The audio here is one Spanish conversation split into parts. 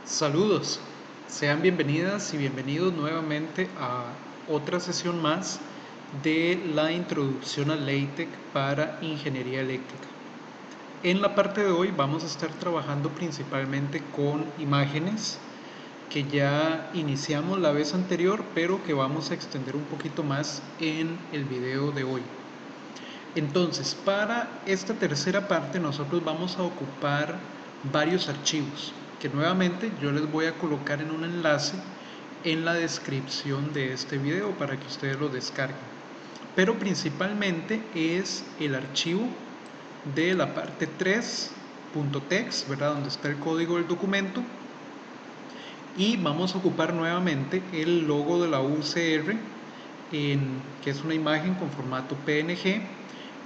Saludos, sean bienvenidas y bienvenidos nuevamente a otra sesión más de la introducción al LaTeX para ingeniería eléctrica. En la parte de hoy vamos a estar trabajando principalmente con imágenes que ya iniciamos la vez anterior, pero que vamos a extender un poquito más en el video de hoy. Entonces, para esta tercera parte nosotros vamos a ocupar varios archivos que nuevamente yo les voy a colocar en un enlace en la descripción de este video para que ustedes lo descarguen. Pero principalmente es el archivo de la parte 3.txt, ¿verdad? Donde está el código del documento. Y vamos a ocupar nuevamente el logo de la UCR, que es una imagen con formato PNG.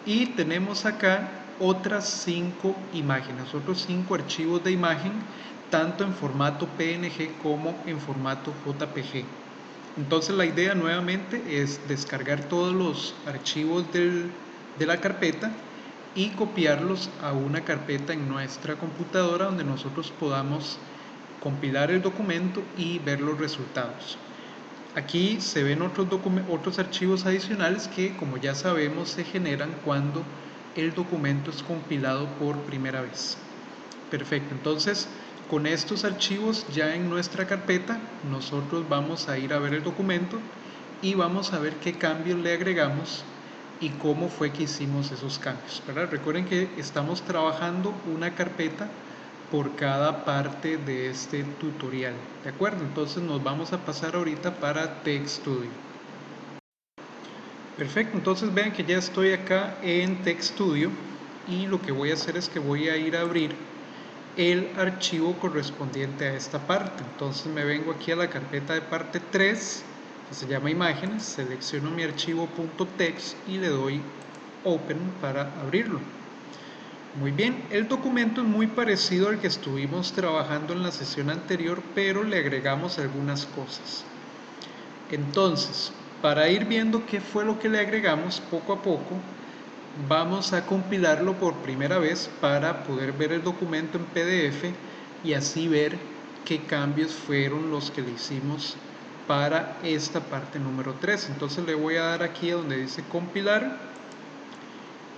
Y tenemos acá otras 5 imágenes, otros 5 archivos de imagen, tanto en formato PNG como en formato JPG. Entonces la idea nuevamente es descargar todos los archivos de la carpeta y copiarlos a una carpeta en nuestra computadora donde nosotros podamos compilar el documento y ver los resultados. Aquí se ven otros archivos adicionales que, como ya sabemos, se generan cuando el documento es compilado por primera vez. Perfecto, entonces con estos archivos ya en nuestra carpeta nosotros vamos a ir a ver el documento y vamos a ver qué cambios le agregamos y cómo fue que hicimos esos cambios, ¿verdad? Recuerden que estamos trabajando una carpeta por cada parte de este tutorial, ¿de acuerdo? Entonces nos vamos a pasar ahorita para TextStudio. Perfecto, entonces vean que ya estoy acá en TextStudio y lo que voy a hacer es que voy a ir a abrir el archivo correspondiente a esta parte. Entonces me vengo aquí a la carpeta de parte 3, que se llama imágenes, selecciono mi archivo .text y le doy Open para abrirlo. Muy bien, el documento es muy parecido al que estuvimos trabajando en la sesión anterior, pero le agregamos algunas cosas. Entonces, para ir viendo qué fue lo que le agregamos poco a poco, vamos a compilarlo por primera vez para poder ver el documento en PDF y así ver qué cambios fueron los que le hicimos para esta parte número 3. Entonces le voy a dar aquí donde dice compilar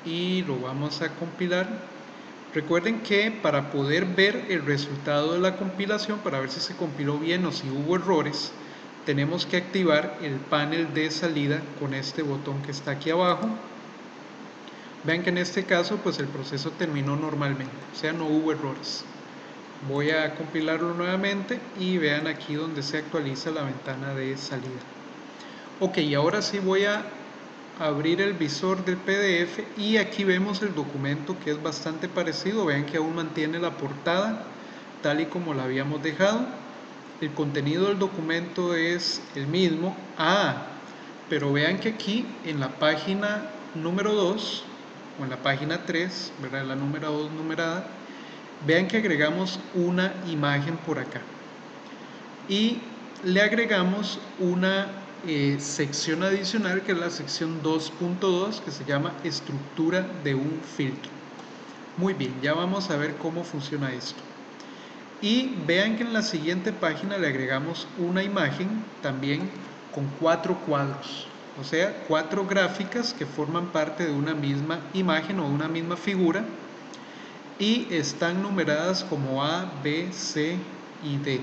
y lo vamos a compilar. Recuerden que para poder ver el resultado de la compilación, para ver si se compiló bien o si hubo errores, tenemos que activar el panel de salida con este botón que está aquí abajo. Vean que en este caso pues el proceso terminó normalmente, o sea, no hubo errores. Voy a compilarlo nuevamente y vean aquí donde se actualiza la ventana de salida. Ok, ahora sí voy a abrir el visor del PDF y aquí vemos el documento, que es bastante parecido. Vean que aún mantiene la portada tal y como la habíamos dejado. El contenido del documento es el mismo. Pero vean que aquí en la página número 2 o en la página 3, ¿verdad? La número 2 numerada, vean que agregamos una imagen por acá y le agregamos una sección adicional, que es la sección 2.2, que se llama estructura de un filtro. Muy bien, ya vamos a ver cómo funciona esto. Y vean que en la siguiente página le agregamos una imagen también con 4 cuadros, o sea, 4 gráficas que forman parte de una misma imagen o una misma figura y están numeradas como A, B, C y D.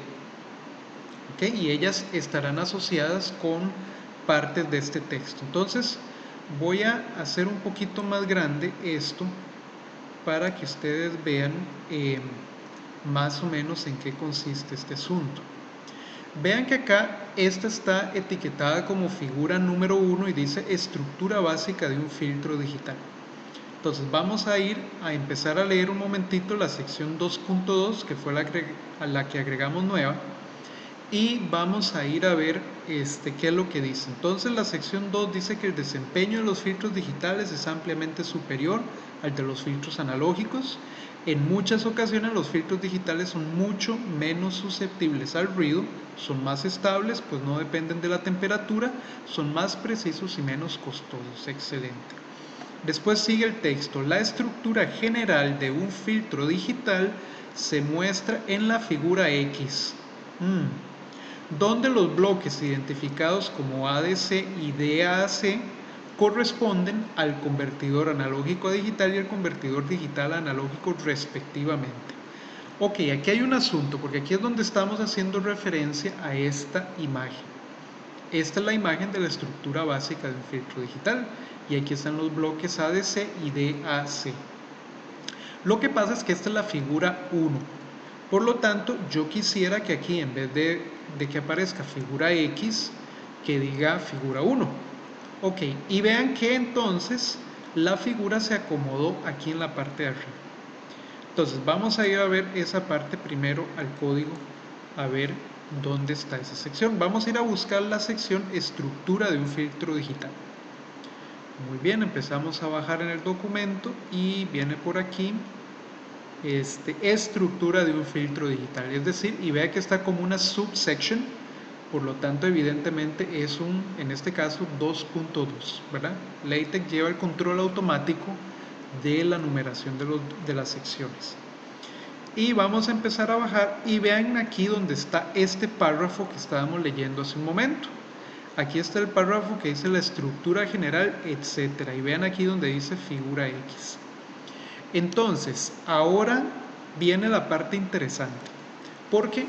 ¿Okay? Y ellas estarán asociadas con partes de este texto. Entonces voy a hacer un poquito más grande esto para que ustedes vean más o menos en qué consiste este asunto. Vean que acá esta está etiquetada como figura número 1 y dice estructura básica de un filtro digital. Entonces vamos a ir a empezar a leer un momentito la sección 2.2, que fue la que agregamos nueva, y vamos a ir a ver qué es lo que dice. Entonces la sección 2 dice que el desempeño de los filtros digitales es ampliamente superior al de los filtros analógicos. En muchas ocasiones los filtros digitales son mucho menos susceptibles al ruido, son más estables, pues no dependen de la temperatura, son más precisos y menos costosos. Excelente. Después sigue el texto. La estructura general de un filtro digital se muestra en la figura X, donde los bloques identificados como ADC y DAC corresponden al convertidor analógico a digital y al convertidor digital a analógico respectivamente. Ok, aquí hay un asunto, porque aquí es donde estamos haciendo referencia a esta imagen. Esta es la imagen de la estructura básica de un filtro digital, y aquí están los bloques ADC y DAC. Lo que pasa es que esta es la figura 1. Por lo tanto, yo quisiera que aquí, en vez de que aparezca figura X, que diga figura 1. Ok, y vean que entonces la figura se acomodó aquí en la parte de arriba. Entonces vamos a ir a ver esa parte primero al código, a ver dónde está esa sección. Vamos a ir a buscar la sección estructura de un filtro digital. Muy bien, empezamos a bajar en el documento y viene por aquí estructura de un filtro digital, es decir, y vea que está como una subsection, por lo tanto evidentemente es un, en este caso 2.2, ¿verdad? LaTeX lleva el control automático de la numeración de las secciones. Y vamos a empezar a bajar y vean aquí donde está este párrafo que estábamos leyendo hace un momento. Aquí está el párrafo que dice la estructura general, etcétera, y vean aquí donde dice figura X. Entonces, ahora viene la parte interesante, porque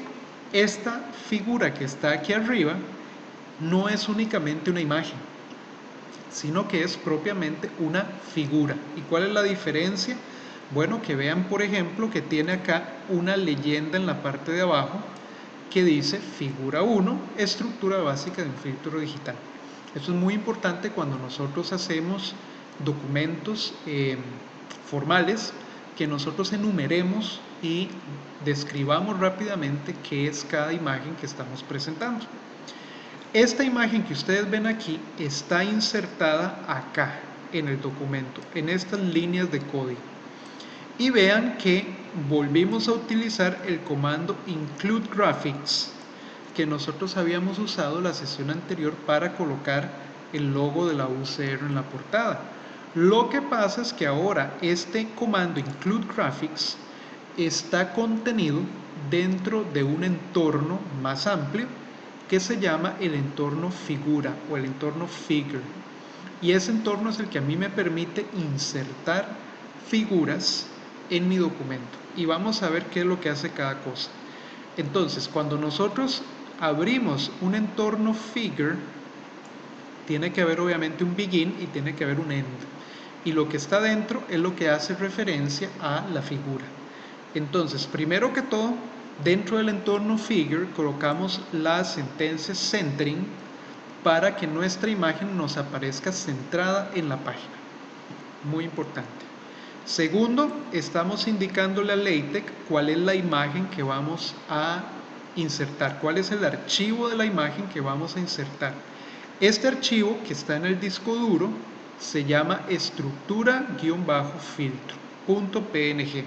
esta figura que está aquí arriba no es únicamente una imagen, sino que es propiamente una figura. ¿Y cuál es la diferencia? Bueno, que vean por ejemplo que tiene acá una leyenda en la parte de abajo que dice figura 1, estructura básica de un filtro digital. Eso es muy importante cuando nosotros hacemos documentos formales, que nosotros enumeremos y describamos rápidamente qué es cada imagen que estamos presentando. Esta imagen que ustedes ven aquí está insertada acá en el documento, en estas líneas de código. Y vean que volvimos a utilizar el comando include graphics que nosotros habíamos usado la sesión anterior para colocar el logo de la UCR en la portada. Lo que pasa es que ahora este comando include graphics está contenido dentro de un entorno más amplio que se llama el entorno figura o el entorno figure, y ese entorno es el que a mí me permite insertar figuras en mi documento, y vamos a ver qué es lo que hace cada cosa. Entonces, cuando nosotros abrimos un entorno figure, tiene que haber obviamente un begin y tiene que haber un end, y lo que está dentro es lo que hace referencia a la figura. Entonces, primero que todo, dentro del entorno figure colocamos la sentencia centering para que nuestra imagen nos aparezca centrada en la página. Muy importante. Segundo, estamos indicándole a LaTeX cuál es la imagen que vamos a insertar, cuál es el archivo de la imagen que vamos a insertar. Este archivo que está en el disco duro se llama estructura-filtro.png.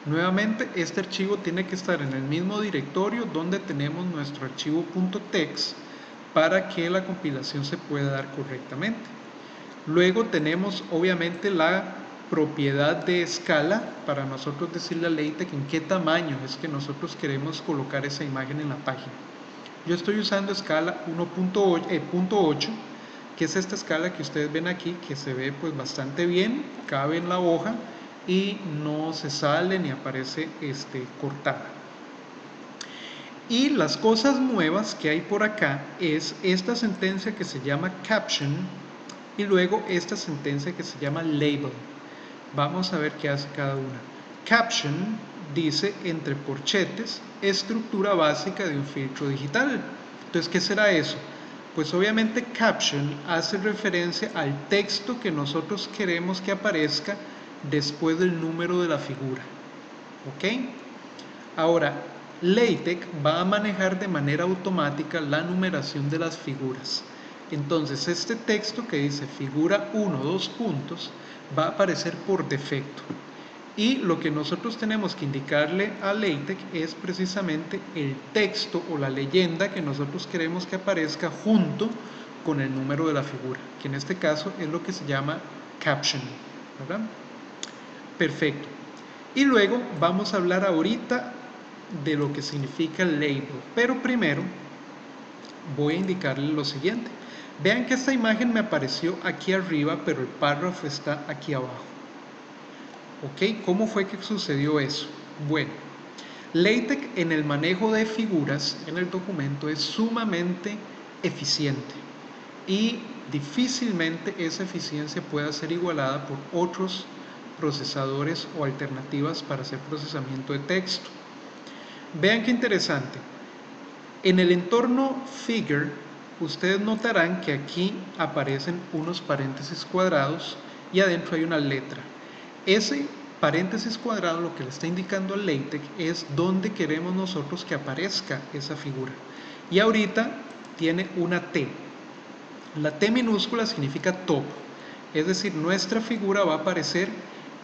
Nuevamente, este archivo tiene que estar en el mismo directorio donde tenemos nuestro archivo .text para que la compilación se pueda dar correctamente. Luego tenemos obviamente la propiedad de escala para nosotros decirle a LaTeX en qué tamaño es que nosotros queremos colocar esa imagen en la página. Yo estoy usando escala 1.8, que es esta escala que ustedes ven aquí, que se ve pues bastante bien, cabe en la hoja y no se sale ni aparece cortada. Y las cosas nuevas que hay por acá es esta sentencia que se llama caption y luego esta sentencia que se llama label. Vamos a ver qué hace cada una. Caption dice entre corchetes estructura básica de un filtro digital. Entonces, ¿qué será eso? Pues obviamente caption hace referencia al texto que nosotros queremos que aparezca después del número de la figura. ¿Ok? Ahora, LaTeX va a manejar de manera automática la numeración de las figuras. Entonces, este texto que dice figura 1, 2 puntos, va a aparecer por defecto. Y lo que nosotros tenemos que indicarle a LaTeX es precisamente el texto o la leyenda que nosotros queremos que aparezca junto con el número de la figura, que en este caso es lo que se llama caption, ¿verdad? Perfecto. Y luego vamos a hablar ahorita de lo que significa el label, pero primero voy a indicarle lo siguiente. Vean que esta imagen me apareció aquí arriba, pero el párrafo está aquí abajo. ¿Ok? ¿Cómo fue que sucedió eso? Bueno, LaTeX en el manejo de figuras en el documento es sumamente eficiente y difícilmente esa eficiencia pueda ser igualada por otros procesadores o alternativas para hacer procesamiento de texto. Vean qué interesante. En el entorno Figure, ustedes notarán que aquí aparecen unos paréntesis cuadrados y adentro hay una letra. Ese paréntesis cuadrado lo que le está indicando al LaTeX es dónde queremos nosotros que aparezca esa figura. Y ahorita tiene una T. La T minúscula significa top, es decir, nuestra figura va a aparecer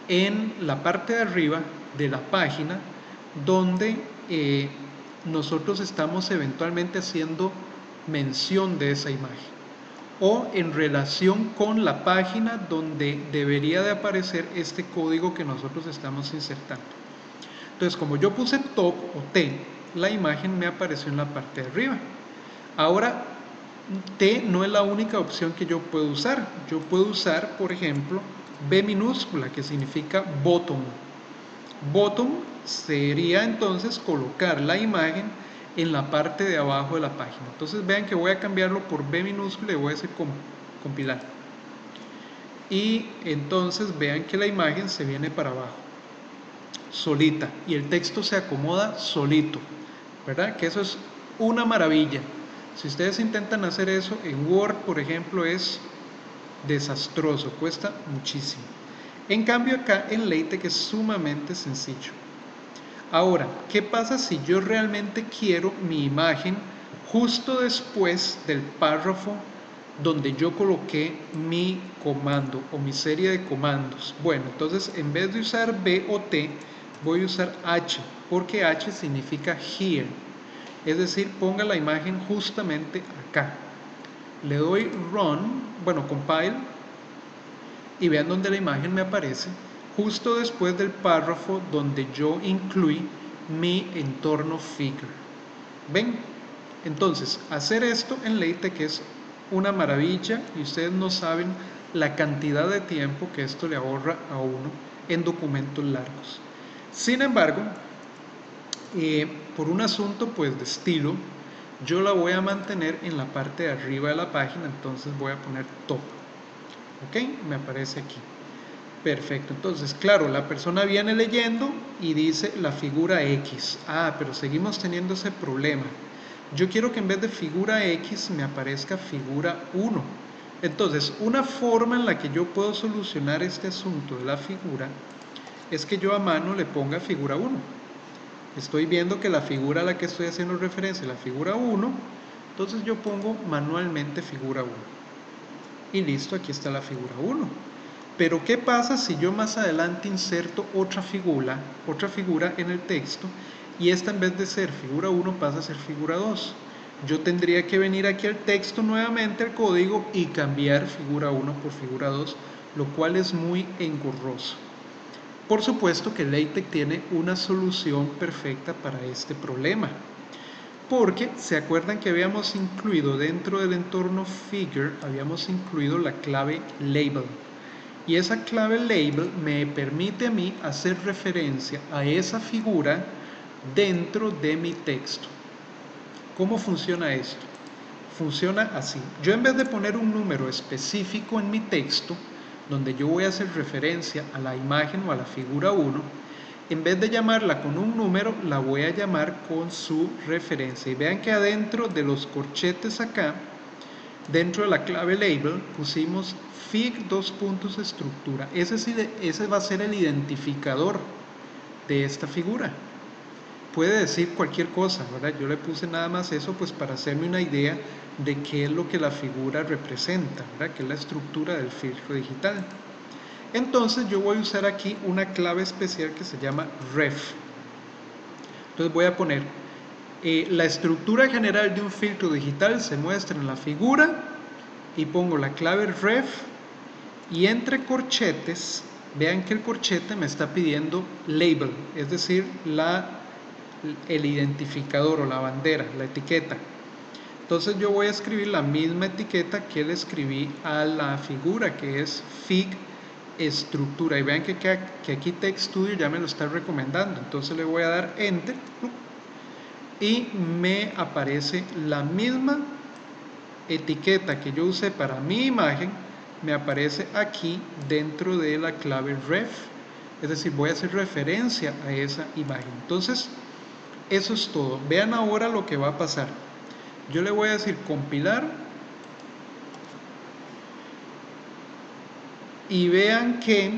en la parte de arriba de la página donde nosotros estamos eventualmente haciendo mención de esa imagen o en relación con la página donde debería de aparecer este código que nosotros estamos insertando. Entonces, como yo puse top o T, la imagen me apareció en la parte de arriba. Ahora, T no es la única opción que yo puedo usar. Yo puedo usar, por ejemplo, B minúscula, que significa bottom. Bottom sería entonces colocar la imagen en la parte de abajo de la página. Entonces vean que voy a cambiarlo por B minúscula y voy a hacer compilar. Y entonces vean que la imagen se viene para abajo, solita, y el texto se acomoda solito, ¿verdad? Que eso es una maravilla. Si ustedes intentan hacer eso en Word, por ejemplo, es desastroso, cuesta muchísimo. En cambio acá en LaTeX es sumamente sencillo. Ahora, ¿qué pasa si yo realmente quiero mi imagen justo después del párrafo donde yo coloqué mi comando o mi serie de comandos? Bueno, entonces en vez de usar B o T, voy a usar H, porque H significa here. Es decir, ponga la imagen justamente acá. Le doy run, bueno, compile, y vean donde la imagen me aparece justo después del párrafo donde yo incluí mi entorno Figure. ¿Ven? Entonces, hacer esto en LaTeX es una maravilla y ustedes no saben la cantidad de tiempo que esto le ahorra a uno en documentos largos. Sin embargo, por un asunto pues de estilo, yo la voy a mantener en la parte de arriba de la página, entonces voy a poner top. ¿Ok? Me aparece aquí. Perfecto, entonces claro, la persona viene leyendo y dice la figura X. Ah, pero seguimos teniendo ese problema. Yo quiero que en vez de figura X me aparezca figura 1. Entonces, una forma en la que yo puedo solucionar este asunto de la figura es que yo a mano le ponga figura 1. Estoy viendo que la figura a la que estoy haciendo referencia es la figura 1, entonces yo pongo manualmente figura 1. Y listo, aquí está la figura 1. Pero ¿qué pasa si yo más adelante inserto otra figura en el texto y esta en vez de ser figura 1 pasa a ser figura 2? Yo tendría que venir aquí al texto nuevamente, al código, y cambiar figura 1 por figura 2, lo cual es muy engorroso. Por supuesto que LaTeX tiene una solución perfecta para este problema, porque se acuerdan que habíamos incluido dentro del entorno Figure, habíamos incluido la clave label. Y esa clave label me permite a mí hacer referencia a esa figura dentro de mi texto. ¿Cómo funciona esto? Funciona así. Yo en vez de poner un número específico en mi texto, donde yo voy a hacer referencia a la imagen o a la figura 1, en vez de llamarla con un número, la voy a llamar con su referencia. Y vean que adentro de los corchetes acá, dentro de la clave label, pusimos fig estructura. Ese va a ser el identificador de esta figura. Puede decir cualquier cosa, ¿verdad? Yo le puse nada más eso pues para hacerme una idea de qué es lo que la figura representa, ¿verdad? Que es la estructura del filtro digital. Entonces yo voy a usar aquí una clave especial que se llama ref. Entonces voy a poner la estructura general de un filtro digital se muestra en la figura y pongo la clave ref Y entre corchetes, vean que el corchete me está pidiendo label, es decir, el identificador o la bandera, la etiqueta. Entonces yo voy a escribir la misma etiqueta que le escribí a la figura, que es fig estructura. Y vean que aquí TextStudio ya me lo está recomendando. Entonces le voy a dar enter y me aparece la misma etiqueta que yo usé para mi imagen, me aparece aquí dentro de la clave ref. Es decir, voy a hacer referencia a esa imagen. Entonces, eso es todo. Vean ahora lo que va a pasar. Yo le voy a decir compilar y vean que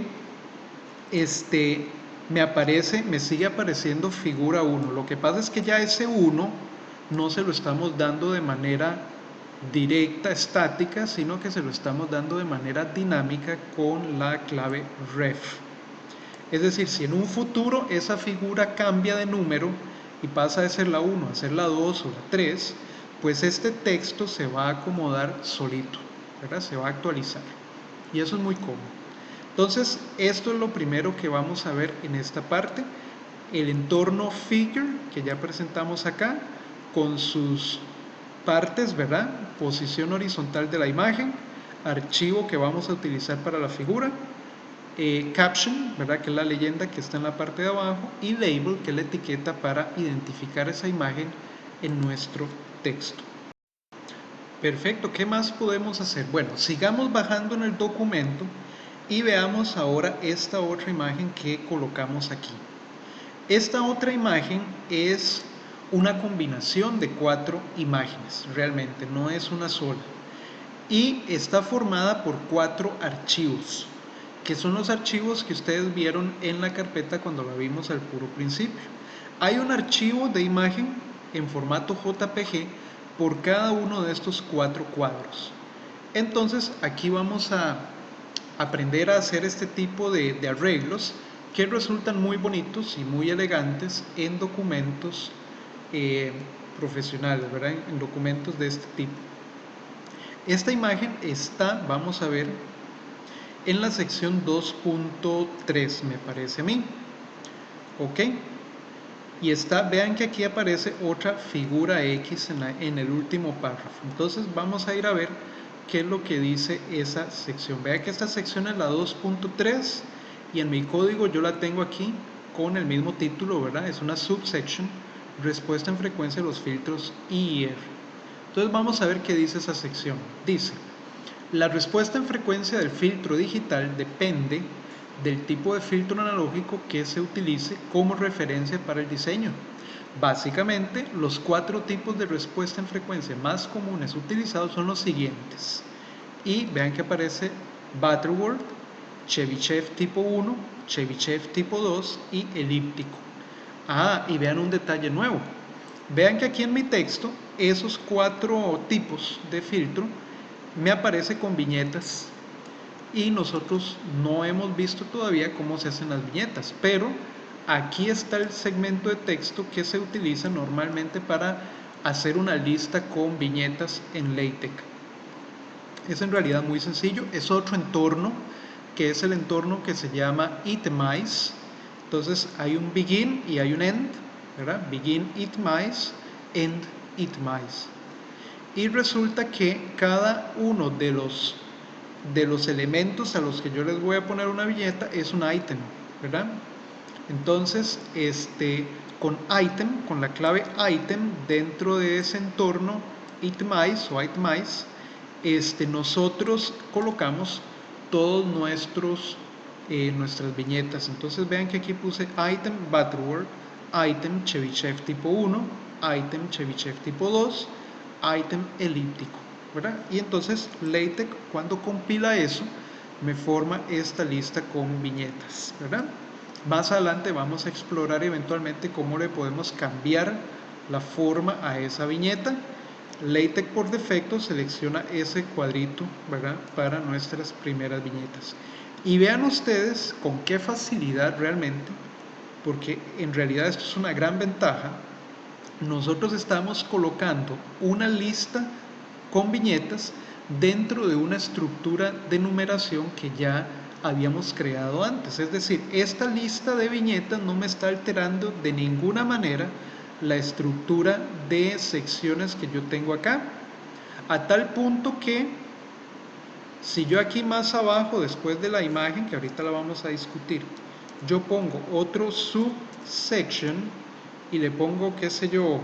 me sigue apareciendo figura 1. Lo que pasa es que ya ese 1 no se lo estamos dando de manera directa, estática, sino que se lo estamos dando de manera dinámica con la clave ref. Es decir, si en un futuro esa figura cambia de número y pasa de ser la 1 a ser la 2 o la 3, pues este texto se va a acomodar solito, ¿verdad? Se va a actualizar. Y eso es muy cómodo. Entonces, esto es lo primero que vamos a ver en esta parte. El entorno figure, que ya presentamos acá, con sus partes, ¿verdad? Posición horizontal de la imagen, archivo que vamos a utilizar para la figura, caption, ¿verdad? Que es la leyenda que está en la parte de abajo, y label, que es la etiqueta para identificar esa imagen en nuestro texto. Perfecto, ¿qué más podemos hacer? Bueno, sigamos bajando en el documento y veamos ahora esta otra imagen que colocamos aquí. Esta otra imagen es una combinación de 4 imágenes, realmente, no es una sola. Y está formada por 4 archivos, que son los archivos que ustedes vieron en la carpeta cuando la vimos al puro principio. Hay un archivo de imagen en formato JPG por cada uno de estos 4 cuadros. Entonces aquí vamos a aprender a hacer este tipo de arreglos que resultan muy bonitos y muy elegantes en documentos profesionales, ¿verdad? En documentos de este tipo. Esta imagen está, vamos a ver, en la sección 2.3, me parece a mí. Ok. Y está, vean que aquí aparece otra figura X en el último párrafo. Entonces vamos a ir a ver qué es lo que dice esa sección. Vean que esta sección es la 2.3 y en mi código yo la tengo aquí con el mismo título, ¿verdad? Es una subsection, respuesta en frecuencia de los filtros IR. Entonces vamos a ver qué dice esa sección. Dice, la respuesta en frecuencia del filtro digital depende del tipo de filtro analógico que se utilice como referencia para el diseño. Básicamente, los 4 tipos de respuesta en frecuencia más comunes utilizados son los siguientes. Y vean que aparece Butterworth, Chebyshev tipo 1, Chebyshev tipo 2 y elíptico. Y vean un detalle nuevo. Vean que aquí en mi texto, esos 4 tipos de filtro me aparece con viñetas y nosotros no hemos visto todavía cómo se hacen las viñetas, pero aquí está el segmento de texto que se utiliza normalmente para hacer una lista con viñetas en LaTeX. Es en realidad muy sencillo, es otro entorno que es el entorno que se llama Itemize. Entonces hay un begin y hay un end, ¿verdad? Begin Itemize, end Itemize. Y resulta que cada uno de los elementos a los que yo les voy a poner una viñeta es un item, ¿verdad? Entonces, con item, con la clave item dentro de ese entorno itemize o itemize, nosotros colocamos todos nuestras viñetas. Entonces vean que aquí puse item Butterworth, item Chebyshev tipo 1, item Chebyshev tipo 2, item elíptico, ¿verdad? Y entonces LaTeX, cuando compila eso, me forma esta lista con viñetas, ¿verdad? Más adelante vamos a explorar eventualmente cómo le podemos cambiar la forma a esa viñeta. LaTeX por defecto selecciona ese cuadrito, ¿verdad? Para nuestras primeras viñetas. Y vean ustedes con qué facilidad realmente, porque en realidad esto es una gran ventaja, nosotros estamos colocando una lista con viñetas dentro de una estructura de numeración que ya habíamos creado antes. Es decir, esta lista de viñetas no me está alterando de ninguna manera la estructura de secciones que yo tengo acá, a tal punto que si yo aquí más abajo, después de la imagen, que ahorita la vamos a discutir, yo pongo otro subsection y le pongo, qué sé yo,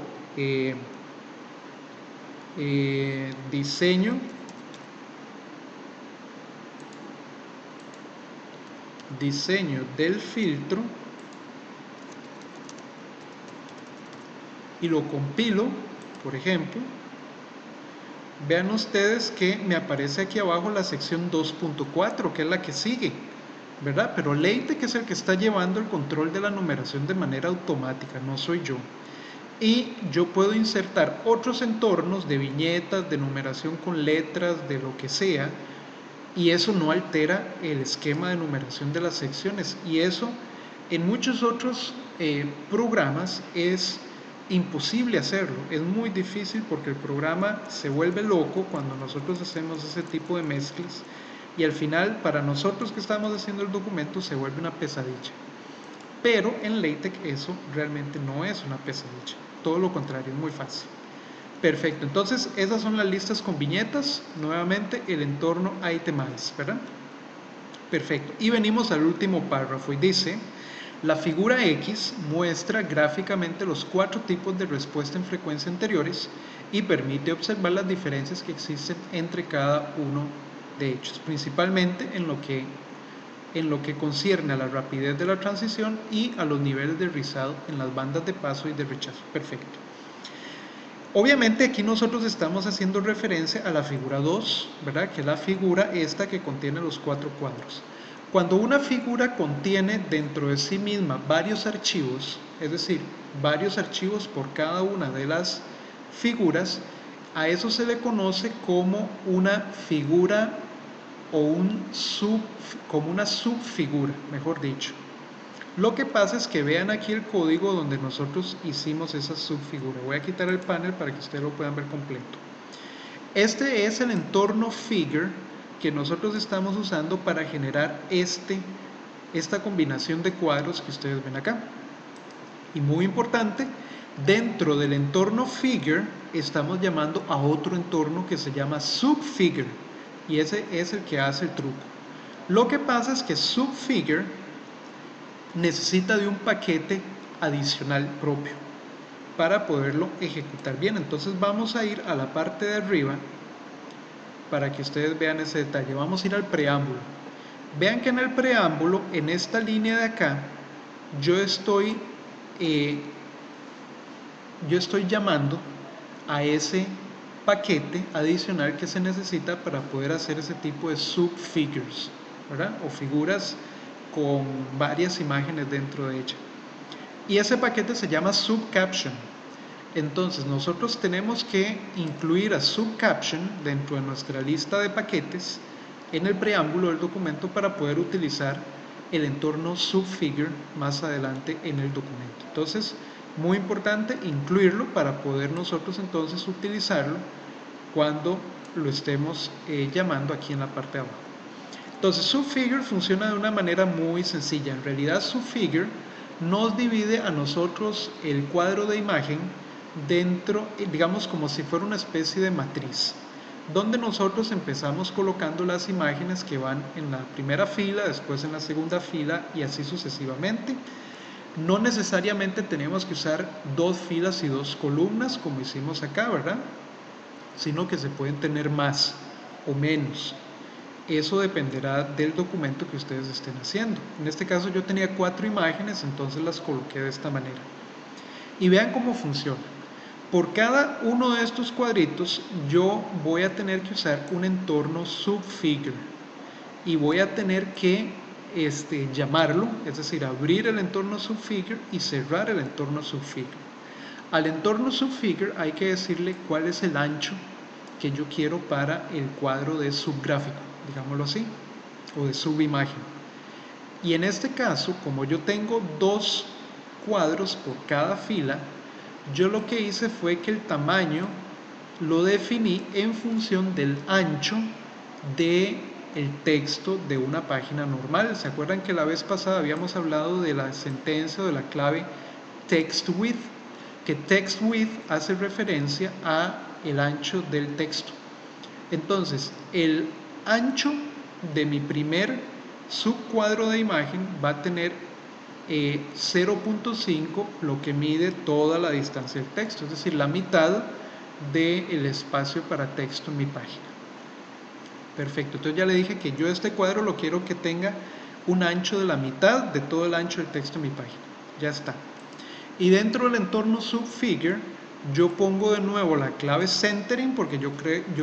diseño del filtro, y lo compilo, por ejemplo, vean ustedes que me aparece aquí abajo la sección 2.4, que es la que sigue, ¿verdad? Pero LaTeX es el que está llevando el control de la numeración de manera automática, no soy yo. Y yo puedo insertar otros entornos de viñetas, de numeración con letras, de lo que sea, y eso no altera el esquema de numeración de las secciones. Y eso en muchos otros programas es imposible hacerlo, es muy difícil porque el programa se vuelve loco cuando nosotros hacemos ese tipo de mezclas, y al final para nosotros que estamos haciendo el documento se vuelve una pesadilla. Pero en LaTeX eso realmente no es una pesadilla, todo lo contrario, es muy fácil. Perfecto, entonces esas son las listas con viñetas, nuevamente el entorno Itemize, ¿verdad? Perfecto, y venimos al último párrafo y dice: la figura X muestra gráficamente los 4 tipos de respuesta en frecuencia anteriores y permite observar las diferencias que existen entre cada uno de ellos, principalmente en lo que concierne a la rapidez de la transición y a los niveles de rizado en las bandas de paso y de rechazo. Perfecto. Obviamente aquí nosotros estamos haciendo referencia a la figura 2, ¿verdad? Que es la figura esta que contiene los 4 cuadros. Cuando una figura contiene dentro de sí misma varios archivos, es decir, varios archivos por cada una de las figuras, a eso se le conoce como una figura o como una subfigura, mejor dicho. Lo que pasa es que vean aquí el código donde nosotros hicimos esa subfigura. Voy a quitar el panel para que ustedes lo puedan ver completo. Este es el entorno figure que nosotros estamos usando para generar esta combinación de cuadros que ustedes ven acá. Y muy importante, dentro del entorno figure estamos llamando a otro entorno que se llama subfigure, y ese es el que hace el truco. Lo que pasa es que subfigure necesita de un paquete adicional propio para poderlo ejecutar bien. Entonces vamos a ir a la parte de arriba para que ustedes vean ese detalle. Vamos a ir al preámbulo. Vean que en el preámbulo, en esta línea de acá, yo estoy llamando a ese paquete adicional que se necesita para poder hacer ese tipo de subfigures, ¿verdad? O figuras con varias imágenes dentro de ella. Y ese paquete se llama subcaption. Entonces nosotros tenemos que incluir a subcaption dentro de nuestra lista de paquetes en el preámbulo del documento para poder utilizar el entorno subfigure más adelante en el documento. Entonces, muy importante incluirlo para poder nosotros entonces utilizarlo cuando lo estemos llamando aquí en la parte de abajo. Entonces, subfigure funciona de una manera muy sencilla. En realidad, subfigure nos divide a nosotros el cuadro de imagen dentro, digamos, como si fuera una especie de matriz, donde nosotros empezamos colocando las imágenes que van en la primera fila, después en la segunda fila y así sucesivamente. No necesariamente tenemos que usar 2 filas y 2 columnas como hicimos acá, ¿verdad? Sino que se pueden tener más o menos. Eso dependerá del documento que ustedes estén haciendo. En este caso yo tenía 4 imágenes, entonces las coloqué de esta manera. Y vean cómo funciona. Por cada uno de estos cuadritos yo voy a tener que usar un entorno subfigure y voy a tener que llamarlo, es decir, abrir el entorno subfigure y cerrar el entorno subfigure. Al entorno subfigure hay que decirle cuál es el ancho que yo quiero para el cuadro de subgráfico, digámoslo así, o de subimagen. Y en este caso, como yo tengo 2 cuadros por cada fila, yo lo que hice fue que el tamaño lo definí en función del ancho del texto de una página normal. ¿Se acuerdan que la vez pasada habíamos hablado de la sentencia o de la clave text width? Que text width hace referencia a el ancho del texto. Entonces, el ancho de mi primer subcuadro de imagen va a tener 0.5, lo que mide toda la distancia del texto, es decir, la mitad del espacio para texto en mi página. Perfecto, entonces ya le dije que yo este cuadro lo quiero que tenga un ancho de la mitad de todo el ancho del texto en mi página. Ya está. Y dentro del entorno subfigure, yo pongo de nuevo la clave centering porque yo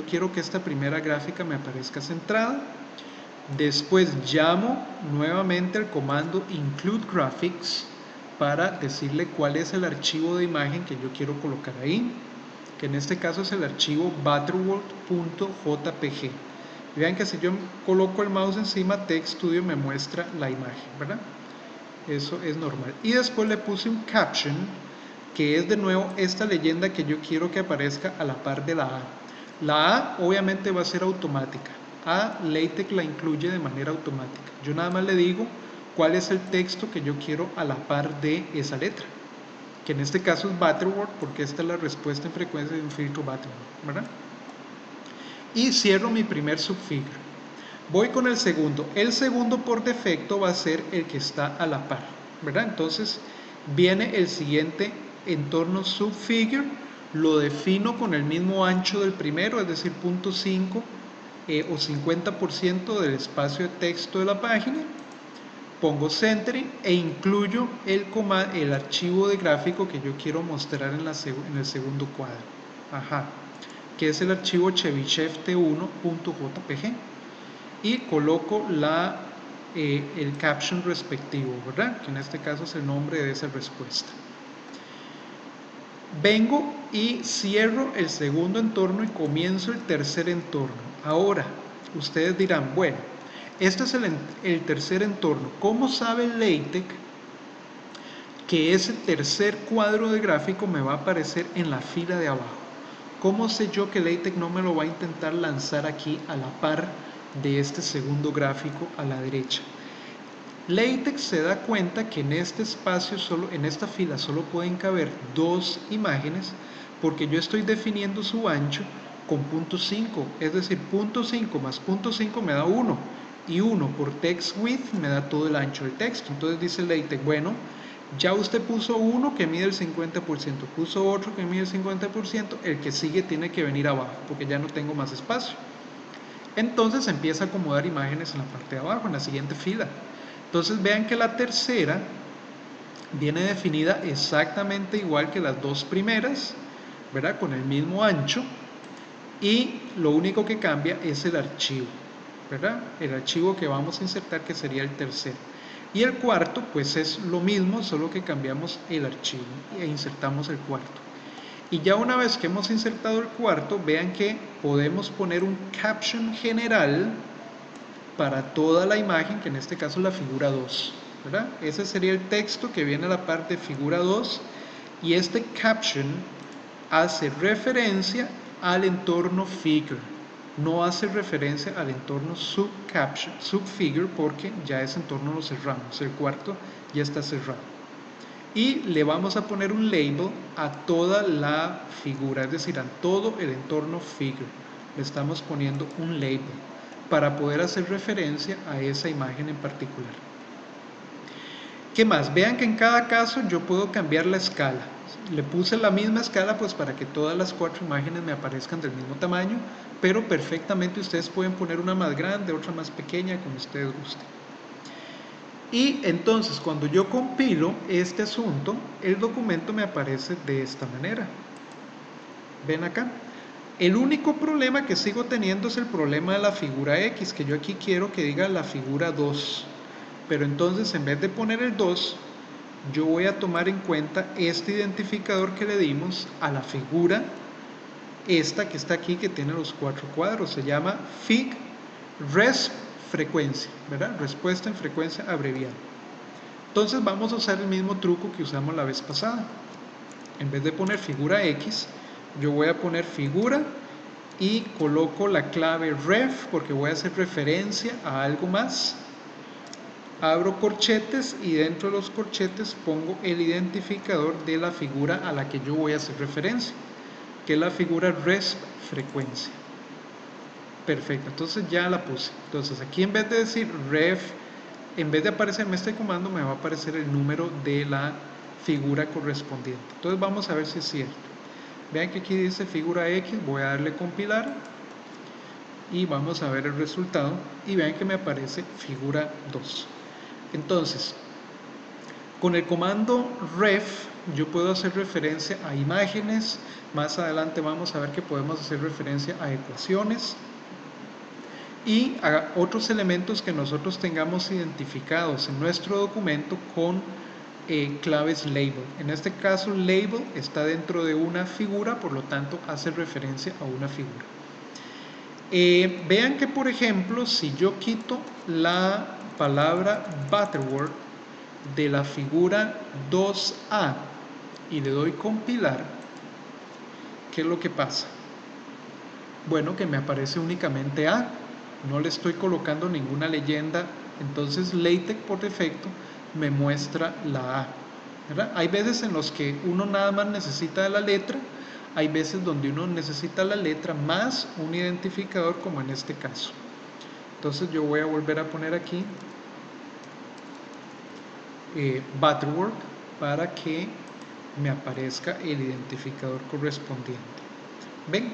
quiero que esta primera gráfica me aparezca centrada. Después llamo nuevamente al comando include graphics para decirle cuál es el archivo de imagen que yo quiero colocar ahí, que en este caso es el archivo butterworld.jpg. Vean que si yo coloco el mouse encima, TextStudio me muestra la imagen, ¿verdad? Eso es normal. Y después le puse un caption, que es de nuevo esta leyenda que yo quiero que aparezca a la par de la A. La A obviamente va a ser automática. A LaTeX la incluye de manera automática. Yo nada más le digo cuál es el texto que yo quiero a la par de esa letra, que en este caso es Butterworld, porque esta es la respuesta en frecuencia de un filtro Butterworld, ¿verdad? Y cierro mi primer subfigure. Voy con el segundo. El segundo por defecto va a ser el que está a la par, ¿verdad? Entonces viene el siguiente entorno subfigure, lo defino con el mismo ancho del primero, es decir, 0.5 o 50% del espacio de texto de la página. Pongo centering e incluyo el archivo de gráfico que yo quiero mostrar en el segundo cuadro. Ajá. Que es el archivo chevyshevt1.jpg, y coloco el caption respectivo, ¿verdad? Que en este caso es el nombre de esa respuesta. Vengo y cierro el segundo entorno y comienzo el tercer entorno. Ahora, ustedes dirán, bueno, este es el tercer entorno. ¿Cómo sabe LaTeX que ese tercer cuadro de gráfico me va a aparecer en la fila de abajo? ¿Cómo sé yo que LaTeX no me lo va a intentar lanzar aquí a la par de este segundo gráfico a la derecha? LaTeX se da cuenta que en este espacio, en esta fila, solo pueden caber dos imágenes porque yo estoy definiendo su ancho con 0.5, es decir, 0.5 más 0.5 me da 1 y 1 por text width me da todo el ancho del texto. Entonces dice LaTeX, bueno, ya usted puso uno que mide el 50%, puso otro que mide el 50%, el que sigue tiene que venir abajo porque ya no tengo más espacio. Entonces empieza a acomodar imágenes en la parte de abajo, en la siguiente fila. Entonces vean que la tercera viene definida exactamente igual que las dos primeras, ¿verdad? Con el mismo ancho, y lo único que cambia es el archivo, ¿verdad? El archivo que vamos a insertar, que sería el tercero. Y el cuarto pues es lo mismo, solo que cambiamos el archivo e insertamos el cuarto. Y ya una vez que hemos insertado el cuarto, vean que podemos poner un caption general para toda la imagen, que en este caso es la figura 2, ¿verdad? Ese sería el texto que viene a la parte de figura 2, y este caption hace referencia al entorno figure, no hace referencia al entorno subfigure, porque ya ese entorno lo cerramos, el cuarto ya está cerrado. Y le vamos a poner un label a toda la figura, es decir, a todo el entorno figure. Le estamos poniendo un label para poder hacer referencia a esa imagen en particular. ¿Qué más? Vean que en cada caso yo puedo cambiar la escala. Le puse la misma escala pues para que todas las cuatro imágenes me aparezcan del mismo tamaño, pero perfectamente ustedes pueden poner una más grande, otra más pequeña, como ustedes gusten. Y entonces cuando yo compilo este asunto, el documento me aparece de esta manera. ¿Ven acá? El único problema que sigo teniendo es el problema de la figura X, que yo aquí quiero que diga la figura 2. Pero entonces en vez de poner el 2, yo voy a tomar en cuenta este identificador que le dimos a la figura, esta que está aquí, que tiene los cuatro cuadros. Se llama FigResp frecuencia, ¿verdad? Respuesta en frecuencia abreviada. Entonces vamos a usar el mismo truco que usamos la vez pasada. En vez de poner figura X, yo voy a poner figura y coloco la clave ref porque voy a hacer referencia a algo más. Abro corchetes y dentro de los corchetes pongo el identificador de la figura a la que yo voy a hacer referencia, que es la figura resp frecuencia. Perfecto, entonces ya la puse. Entonces aquí en vez de decir ref, en vez de aparecerme este comando, me va a aparecer el número de la figura correspondiente. Entonces vamos a ver si es cierto. Vean que aquí dice figura X, voy a darle compilar y vamos a ver el resultado y vean que me aparece figura 2. Entonces, con el comando ref yo puedo hacer referencia a imágenes, más adelante vamos a ver que podemos hacer referencia a ecuaciones y a otros elementos que nosotros tengamos identificados en nuestro documento con claves label. En este caso label está dentro de una figura, por lo tanto hace referencia a una figura. Vean que por ejemplo si yo quito la palabra Butterworth de la figura 2A y le doy compilar, ¿qué es lo que pasa? Bueno, que me aparece únicamente A, no le estoy colocando ninguna leyenda, entonces LaTeX por defecto me muestra la A, ¿verdad? Hay veces en los que uno nada más necesita la letra, hay veces donde uno necesita la letra más un identificador como en este caso. Entonces yo voy a volver a poner aquí Butterworth para que me aparezca el identificador correspondiente. ¿Ven?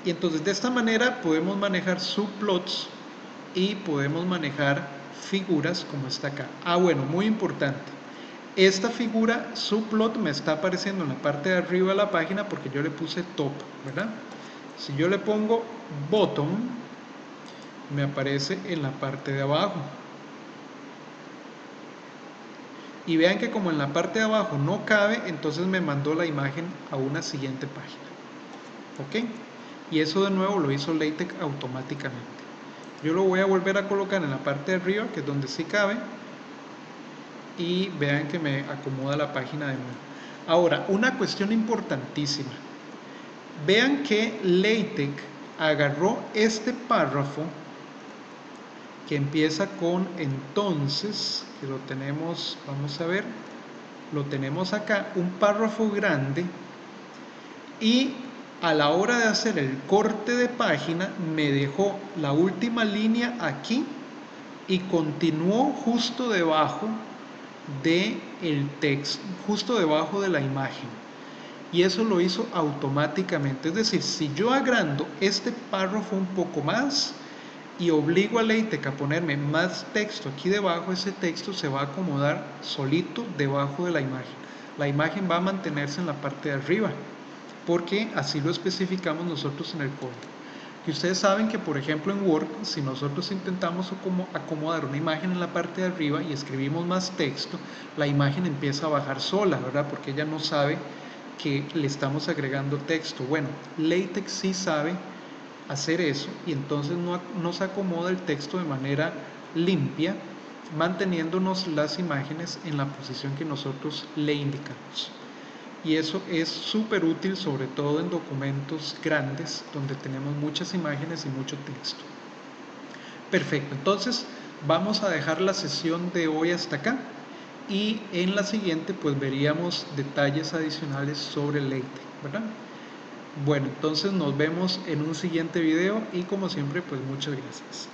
Y entonces de esta manera podemos manejar subplots y podemos manejar figuras como está acá. Ah, bueno, muy importante. Esta figura subplot me está apareciendo en la parte de arriba de la página porque yo le puse top, ¿verdad? Si yo le pongo bottom, me aparece en la parte de abajo. Y vean que como en la parte de abajo no cabe, entonces me mandó la imagen a una siguiente página. ¿Ok? Y eso de nuevo lo hizo LaTeX automáticamente. Yo lo voy a volver a colocar en la parte de arriba, que es donde sí cabe. Y vean que me acomoda la página de nuevo. Ahora, una cuestión importantísima. Vean que LaTeX agarró este párrafo que empieza con entonces, que lo tenemos, vamos a ver, lo tenemos acá, un párrafo grande, y a la hora de hacer el corte de página me dejó la última línea aquí y continuó justo debajo del texto, justo debajo de la imagen, y eso lo hizo automáticamente. Es decir, si yo agrando este párrafo un poco más y obligo a LaTeX a ponerme más texto aquí debajo, ese texto se va a acomodar solito debajo de la imagen. La imagen va a mantenerse en la parte de arriba, porque así lo especificamos nosotros en el código. Y ustedes saben que, por ejemplo, en Word, si nosotros intentamos acomodar una imagen en la parte de arriba y escribimos más texto, la imagen empieza a bajar sola, ¿verdad? Porque ella no sabe que le estamos agregando texto. Bueno, LaTeX sí sabe hacer eso y entonces nos acomoda el texto de manera limpia, manteniéndonos las imágenes en la posición que nosotros le indicamos. Y eso es súper útil, sobre todo en documentos grandes donde tenemos muchas imágenes y mucho texto. Perfecto, entonces vamos a dejar la sesión de hoy hasta acá y en la siguiente pues veríamos detalles adicionales sobre LaTeX, ¿verdad? Bueno, entonces nos vemos en un siguiente video y como siempre pues muchas gracias.